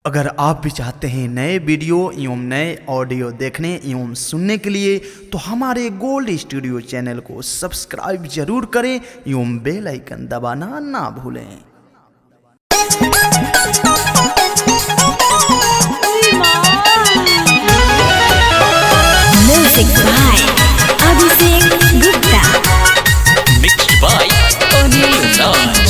अगर आप भी चाहते हैं नए वीडियो एवं नए ऑडियो देखने एवं सुनने के लिए तो हमारे गोल्ड स्टूडियो चैनल को सब्सक्राइब जरूर करें एवं बेल आइकन दबाना ना भूलें। Music by Abhishek Gupta. Mixed by Anil Raj.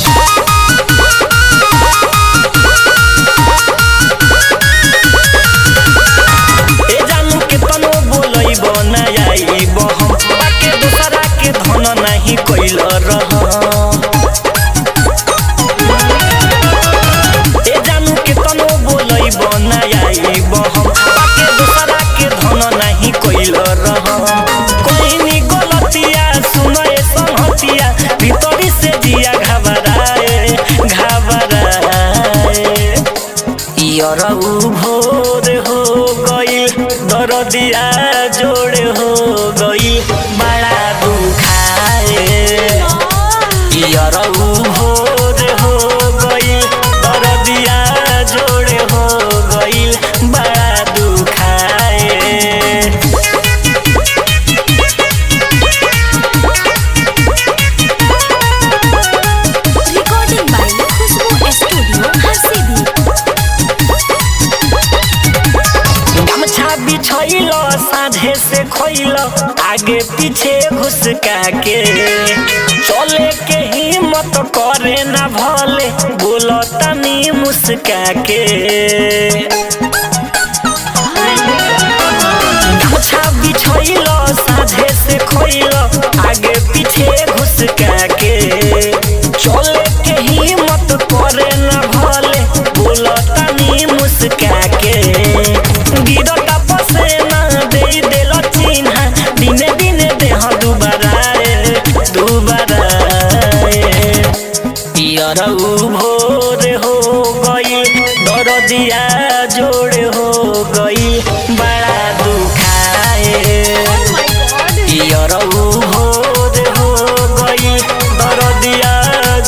ए जानू के तनो बोलई बनाई बहम बाके दूसरा के धन नहीं कोइल रह। ए जानू के तनो बोलई बनाई बहम बाके दूसरा के धन नहीं कोइल रह। कोई नी गलतिया सुनो ए संहतिया भीतरी से जिया घबराए यारऊ भोर हो गई दरदिया जोड़ हो गई बड़ा दुखाए। यारऊ भोर हो गई दरदिया जोड़ हो गई बड़ा दुखाए। Recording by Khushbu Studio, Harsibi. गमछा बिछैल साझे से खोइल आगे पीछे घुसका के चले के हिम्मत करे ना भले बोलो तनी मुस्का के। गमछा बिछैल साझे से खोइल आगे पीछे घुसका के चले के हिम्मत करे ना भले बोलो तनी मुस्का के। गिरता पसेना दे देल चिन्हा दिने दिने देह दुबारा यारऊ भोर हो गई दरदिया जोड़ हो गई बड़ा दुखाए। यारऊ भोर हो गई दरदिया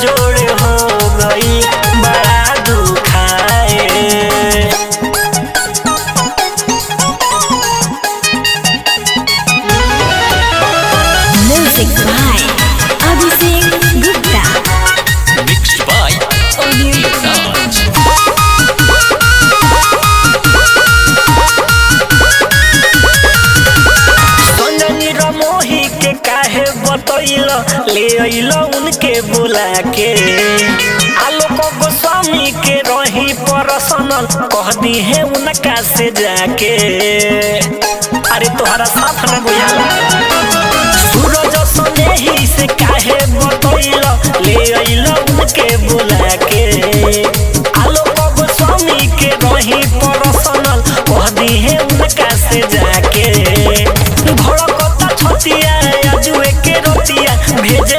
जोड़ हो गई बड़ा दुखाए। Music by Abhishek Gupta. Mixed by Anil Raj. संजनी रमोही के काहे बतैल ले अइल उनके बुला के। आलोक गोस्वामी के रही परसनल कह दी है उनका से जाके। अरे तोहरा साथ न बुझाला सूरज सनेही से काहे बतैल ले अइल उनके बुला के। आलोक गोस्वामी के रही परसनल कह दी है उनका से जाके। भड़कता छतिया अजुए के रोतिया भेजे